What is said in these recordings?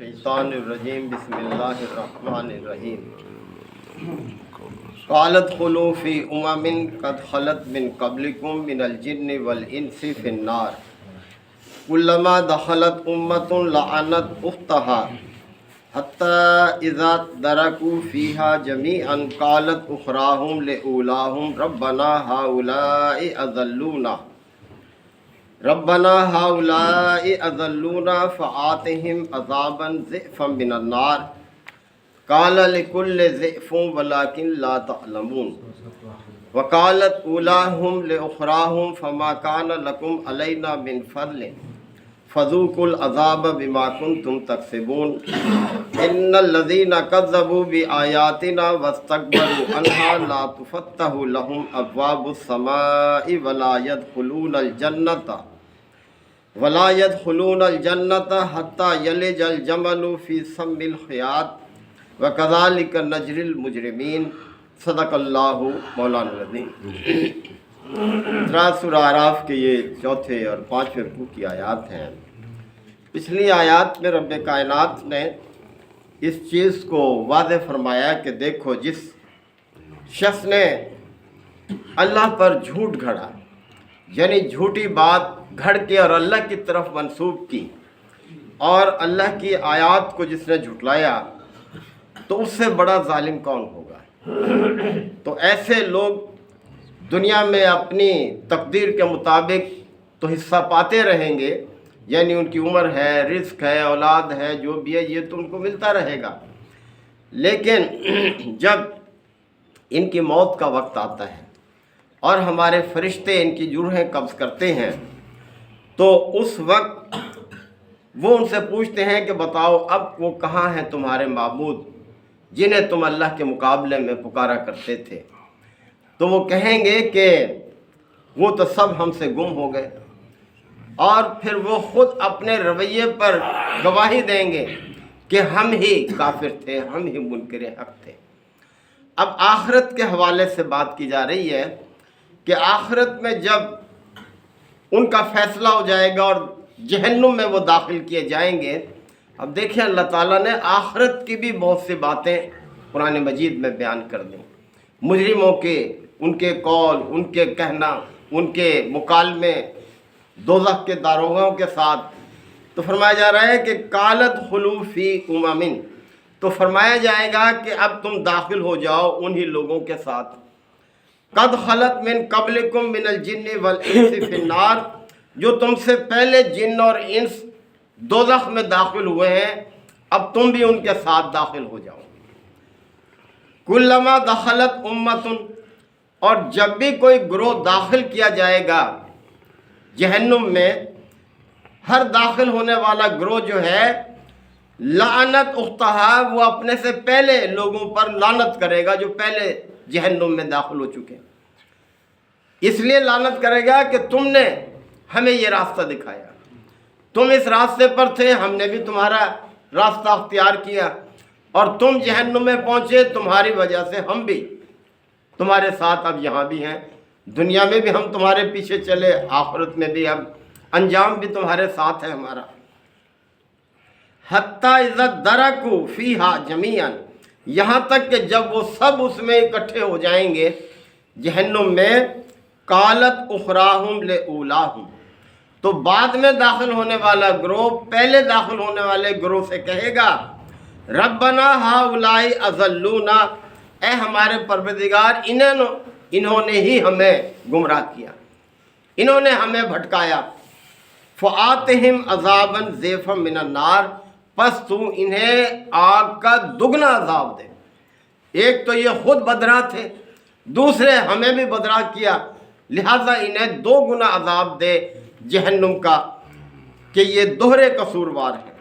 شیطان الرجیم بسم اللہ الرحمن الرحیم قالت خلو فی قد خلت من قبلکم من الجن والانس فی النار کلما دخلت امت لعنت اختها حتی اذا درکوا فیہا جمیعا قالت اخراہم لأولاہم ربنا هؤلاء اضلونا فآتهم عذابا ضعفا من النار قال لكل ضعف ولكن لا تعلمون وقالت اولاهم لأخراهم فما كان لكم علينا من فضل فذوقوا العذاب بما كنتم تكسبون ان الذين كذبوا بآياتنا واستكبروا عنها لا تفتح لهم ابواب السماء ولا يدخلون الجنة حتى يلج الجمل في سم الخياط وكذلك نجزي المجرمين صدق اللہ مولانا العظیم۔ سورہ اعراف کے یہ چوتھے اور پانچویں رکوع کی آیات ہیں۔ پچھلی آیات میں رب کائنات نے اس چیز کو واضح فرمایا کہ دیکھو جس شخص نے اللہ پر جھوٹ گھڑا، یعنی جھوٹی بات گھڑ کے اور اللہ کی طرف منسوب کی، اور اللہ کی آیات کو جس نے جھٹلایا، تو اس سے بڑا ظالم کون ہوگا؟ تو ایسے لوگ دنیا میں اپنی تقدیر کے مطابق تو حصہ پاتے رہیں گے، یعنی ان کی عمر ہے، رزق ہے، اولاد ہے، جو بھی ہے یہ تو ان کو ملتا رہے گا، لیکن جب ان کی موت کا وقت آتا ہے اور ہمارے فرشتے ان کی جرحیں قبض کرتے ہیں، تو اس وقت وہ ان سے پوچھتے ہیں کہ بتاؤ اب وہ کہاں ہیں تمہارے معبود جنہیں تم اللہ کے مقابلے میں پکارا کرتے تھے؟ تو وہ کہیں گے کہ وہ تو سب ہم سے گم ہو گئے، اور پھر وہ خود اپنے رویے پر گواہی دیں گے کہ ہم ہی کافر تھے، ہم ہی منکر حق تھے۔ اب آخرت کے حوالے سے بات کی جا رہی ہے کہ آخرت میں جب ان کا فیصلہ ہو جائے گا اور جہنم میں وہ داخل کیے جائیں گے۔ اب دیکھیں اللہ تعالیٰ نے آخرت کی بھی بہت سی باتیں قرآن مجید میں بیان کر دیں، مجرموں کے، ان کے قول، ان کے کہنا، ان کے مکالمے دوزخ کے داروغوں کے ساتھ۔ تو فرمایا جا رہا ہے کہ قالت خلو فی امم، تو فرمایا جائے گا کہ اب تم داخل ہو جاؤ انہی لوگوں کے ساتھ، قد خلت من قبلکم من الجن والانس فی النار، جو تم سے پہلے جن اور انس دوزخ میں داخل ہوئے ہیں، اب تم بھی ان کے ساتھ داخل ہو جاؤ۔ کلما دخلت امت، اور جب بھی کوئی گروہ داخل کیا جائے گا جہنم میں، ہر داخل ہونے والا گروہ جو ہے لعنت اختہا، وہ اپنے سے پہلے لوگوں پر لعنت کرے گا جو پہلے جہنم میں داخل ہو چکے ہیں۔ اس لیے لعنت کرے گا کہ تم نے ہمیں یہ راستہ دکھایا، تم اس راستے پر تھے، ہم نے بھی تمہارا راستہ اختیار کیا، اور تم جہنم میں پہنچے، تمہاری وجہ سے ہم بھی تمہارے ساتھ اب یہاں بھی ہیں، دنیا میں بھی ہم تمہارے پیچھے چلے، آخرت میں بھی اب انجام بھی تمہارے ساتھ ہے ہمارا۔ حتی اذا درکوا فیہا جمیعا، یہاں تک کہ جب وہ سب اس میں اکٹھے ہو جائیں گے جہنم میں، قالت اخراہم لأولاہم، تو بعد میں داخل ہونے والا گروہ پہلے داخل ہونے والے گروہ سے کہے گا ربنا ہؤلاء اضلونا، اے ہمارے پروردگار انہوں نے ہی ہمیں گمراہ کیا، انہوں نے ہمیں بھٹکایا، فآتہم عذابا ضعفا من النار، پس تو انہیں آگ کا دگنا عذاب دے۔ ایک تو یہ خود بدراہ تھے، دوسرے ہمیں بھی بدراہ کیا، لہذا انہیں 2 گنا عذاب دے جہنم کا، کہ یہ دوہرے قصوروار ہیں۔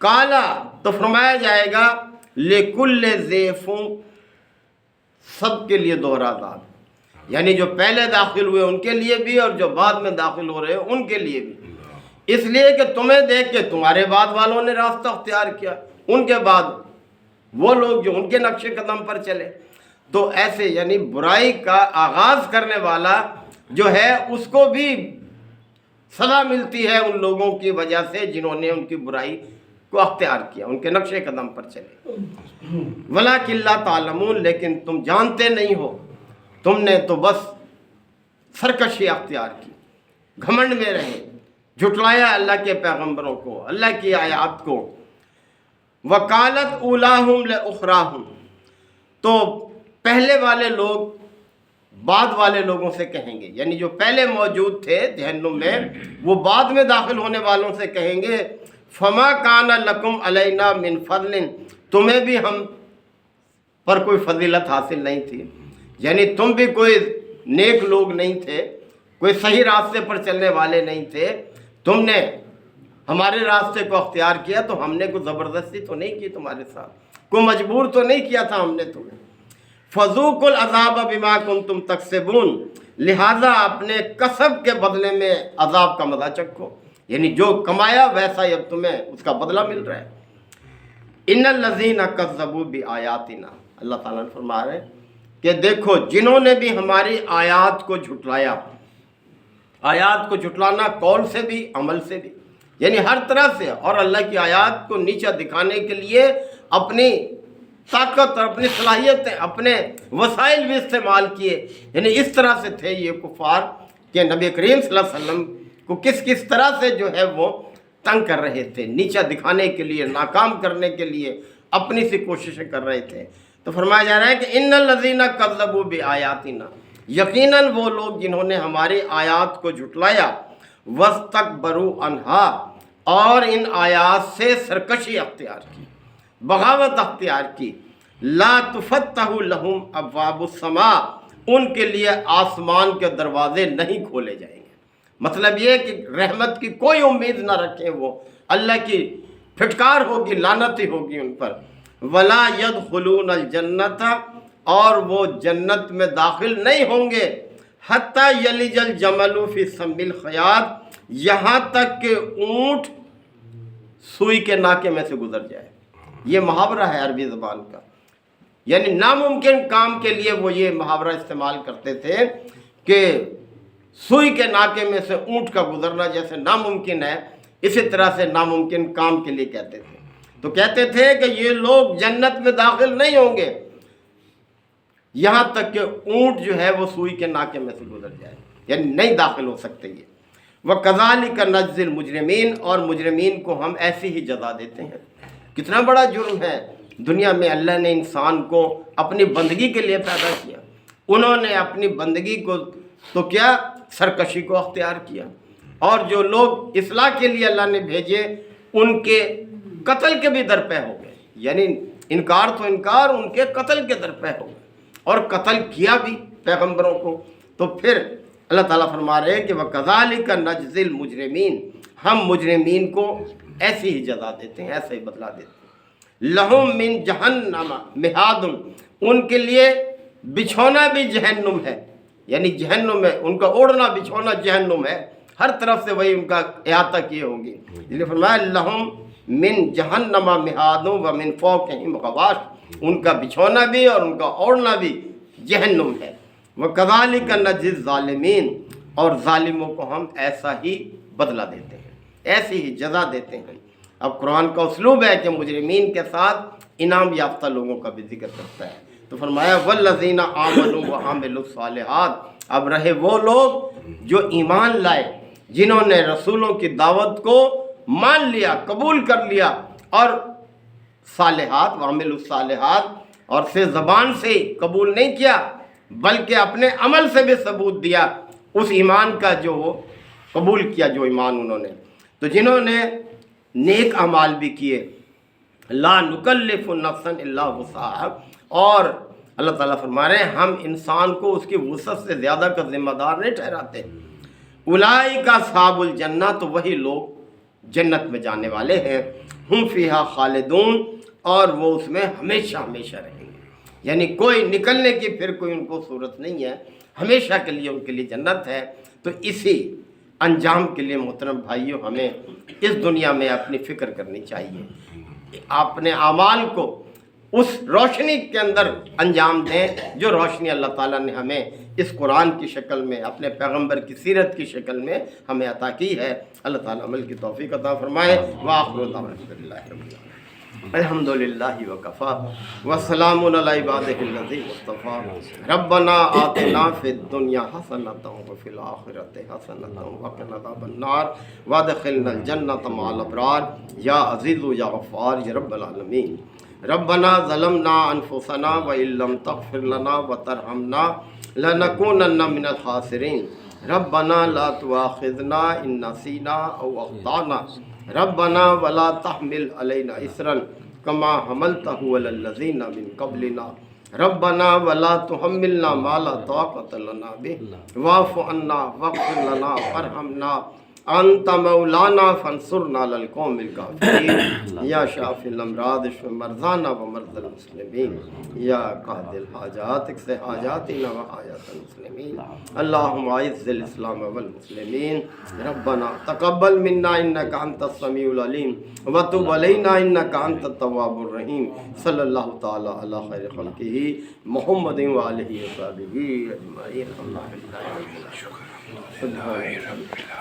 کالا، تو فرمایا جائے گا لکل ضعف، سب کے لیے دوہرا عذاب، یعنی جو پہلے داخل ہوئے ان کے لیے بھی اور جو بعد میں داخل ہو رہے ہیں ان کے لیے بھی، اس لیے کہ تمہیں دیکھ کے تمہارے بعد والوں نے راستہ اختیار کیا، ان کے بعد وہ لوگ جو ان کے نقش قدم پر چلے، تو ایسے یعنی برائی کا آغاز کرنے والا جو ہے اس کو بھی سزا ملتی ہے ان لوگوں کی وجہ سے جنہوں نے ان کی برائی کو اختیار کیا، ان کے نقش قدم پر چلے۔ وَلَٰكِن لَا تَعْلَمُونَ، لیکن تم جانتے نہیں ہو، تم نے تو بس سرکشی اختیار کی، گھمنڈ میں رہے، جھٹلایا اللہ کے پیغمبروں کو، اللہ کی آیات کو۔ وَقَالَتْ أُولَاهُمْ لِأُخْرَاهُمْ، تو پہلے والے لوگ بعد والے لوگوں سے کہیں گے، یعنی جو پہلے موجود تھے جہنم میں وہ بعد میں داخل ہونے والوں سے کہیں گے فما کان لکم علینا من فضل، تمہیں بھی ہم پر کوئی فضیلت حاصل نہیں تھی، یعنی تم بھی کوئی نیک لوگ نہیں تھے، کوئی صحیح راستے پر چلنے والے نہیں تھے، تم نے ہمارے راستے کو اختیار کیا تو ہم نے کوئی زبردستی تو نہیں کی تمہارے ساتھ، کوئی مجبور تو نہیں کیا تھا ہم نے تمہیں۔ فذوقوا العذاب بما کنتم تکسبون، لہذا اپنے کسب کے بدلے میں عذاب کا مزہ چکھو، یعنی جو کمایا ویسا ہی اب تمہیں اس کا بدلہ مل رہا ہے۔ ان الذین کذبوا بآیاتنا، اللہ تعالیٰ نے فرما رہے ہیں کہ دیکھو جنہوں نے بھی ہماری آیات کو جھٹلایا، آیات کو جھٹلانا قول سے بھی عمل سے بھی، یعنی ہر طرح سے، اور اللہ کی آیات کو نیچا دکھانے کے لیے اپنی طاقت اور اپنی صلاحیتیں، اپنے وسائل بھی استعمال کیے، یعنی اس طرح سے تھے یہ کفار کہ نبی کریم صلی اللہ علیہ وسلم کو کس طرح سے جو ہے وہ تنگ کر رہے تھے، نیچا دکھانے کے لیے، ناکام کرنے کے لیے اپنی سی کوششیں کر رہے تھے۔ تو فرمایا جا رہا ہے کہ ان الذین کذبوا بآیاتنا، یقیناً وہ لوگ جنہوں نے ہماری آیات کو جھٹلایا، واستکبروا عنہا، اور ان آیات سے سرکشی اختیار کی، بغاوت اختیار کی، لا تفتح لہم ابواب السماء، ان کے لیے آسمان کے دروازے نہیں کھولے جائیں گے، مطلب یہ کہ رحمت کی کوئی امید نہ رکھیں، وہ اللہ کی پھٹکار ہوگی، لعنت ہی ہوگی ان پر۔ ولا يدخلون الجنت، اور وہ جنت میں داخل نہیں ہوں گے، حتی یلج الجمل فی سم الخیاط، یہاں تک کہ اونٹ سوئی کے ناکے میں سے گزر جائے۔ یہ محاورہ ہے عربی زبان کا، یعنی ناممکن کام کے لیے وہ یہ محاورہ استعمال کرتے تھے کہ سوئی کے ناکے میں سے اونٹ کا گزرنا جیسے ناممکن ہے، اسی طرح سے ناممکن کام کے لیے کہتے تھے۔ تو کہتے تھے کہ یہ لوگ جنت میں داخل نہیں ہوں گے یہاں تک کہ اونٹ جو ہے وہ سوئی کے ناکے میں سے گزر جائے، یعنی نہیں داخل ہو سکتے یہ۔ وَكَذَلِكَ نَجْزِي الْمُجْرِمِينَ، اور مجرمین کو ہم ایسی ہی جزا دیتے ہیں۔ کتنا بڑا جرم ہے، دنیا میں اللہ نے انسان کو اپنی بندگی کے لیے پیدا کیا، انہوں نے اپنی بندگی کو تو کیا سرکشی کو اختیار کیا، اور جو لوگ اصلاح کے لیے اللہ نے بھیجے ان کے قتل کے بھی درپے ہو گئے، یعنی انکار تو انکار، ان کے قتل کے درپے ہو گئے، اور قتل کیا بھی پیغمبروں کو۔ تو پھر اللہ تعالیٰ فرما رہے ہیں کہ وَكَذَلِكَ نَجْزِي الْمُجْرِمِينَ، ہم مجرمین کو ایسی ہی جزا دیتے ہیں، ایسا ہی بدلہ دیتے ہیں۔ لَهُم مِّن جَهَنَّمَ مِہَادٌ، ان کے لیے بچھونا بھی جہنم ہے، یعنی جہنم میں ان کا اوڑھنا بچھونا جہنم ہے، ہر طرف سے وہی ان کا احاطہ کیے ہوں گی۔ اس لیے فرمایا لَهُم مِّن جَهَنَّمَ مِہَادٌ وَمِن فَوْقِهِمْ غَوَاشٍ، ان کا بچھونا بھی اور ان کا اوڑھنا بھی جہنم ہے۔ وَكَذَلِكَ نَجْزِي الظَّالِمِينَ، اور ظالموں کو ہم ایسا ہی بدلہ دیتے ہیں، ایسی ہی جزا دیتے ہیں۔ اب قرآن کا اسلوب ہے کہ مجرمین کے ساتھ انعام یافتہ لوگوں کا بھی ذکر کرتا ہے، تو فرمایا وَالَّذِينَ آمَنُوا وَعَمِلُوا الصَّالِحَاتِ، اب رہے وہ لوگ جو ایمان لائے، جنہوں نے رسولوں کی دعوت کو مان لیا، قبول کر لیا، اور صالحات وعملوا الصالحات، اور سے زبان سے قبول نہیں کیا بلکہ اپنے عمل سے بھی ثبوت دیا اس ایمان کا جو وہ قبول کیا، جو ایمان انہوں نے۔ تو جنہوں نے نیک اعمال بھی کیے، لا نکلف نفسا الا وسعها، اور اللہ تعالیٰ فرما رہے ہیں ہم انسان کو اس کی وسعت سے زیادہ کا ذمہ دار نہیں ٹھہراتے۔ اولئک اصحاب الجنہ، تو وہی لوگ جنت میں جانے والے ہیں، ہم فیہا خالدون، اور وہ اس میں ہمیشہ ہمیشہ رہیں گے، یعنی کوئی نکلنے کی پھر کوئی ان کو صورت نہیں ہے، ہمیشہ کے لیے ان کے لیے جنت ہے۔ تو اسی انجام کے لیے محترم بھائیوں ہمیں اس دنیا میں اپنی فکر کرنی چاہیے، اپنے اعمال کو اس روشنی کے اندر انجام دیں جو روشنی اللہ تعالیٰ نے ہمیں اس قرآن کی شکل میں، اپنے پیغمبر کی سیرت کی شکل میں ہمیں عطا کی ہے۔ اللہ تعالیٰ عمل کی توفیق عطا فرمائے۔ وآخر دعوانا الحمدللہ رب العالمین۔ الحمدللہ وکفا وسلام علی عبادہ الذین اصطفی ربنا آتنا فی الدنیا حسنۃ وفی الآخرۃ حسنۃ وقنا عذاب النار وادخلنا الجنۃ مع الابرار یا عزیز یا غفار یا رب العالمین۔ ربنا ظلمنا انفسنا وان لم تغفر لنا وترحمنا لنکونن من الخاسرین۔ ربنا لا تؤاخذنا ان نسینا او اخطأنا ربنا ولا تحمل علینا اصرا کما حملته علی الذین من قبلنا ربنا ولا تحملنا ما لا طاقة لنا به واعف عنا واغفر لنا وارحمنا انت مولانا فانصرنا علی القوم الکافرین۔ یا شافی الامراض اشف مرضانا ومرضى المسلمین یا قاضی الحاجات اقض حاجاتنا وحاجات المسلمین۔ اللہم اعز الاسلام والمسلمین۔ ربنا تقبل منا انک انت السمیع العلیم وتب علینا انک انت التواب الرحیم۔ صلی اللہ تعالی علی خیر خلقہ محمد وآلہ وصحبہ اجمعین۔ الحمد للہ رب العالمین۔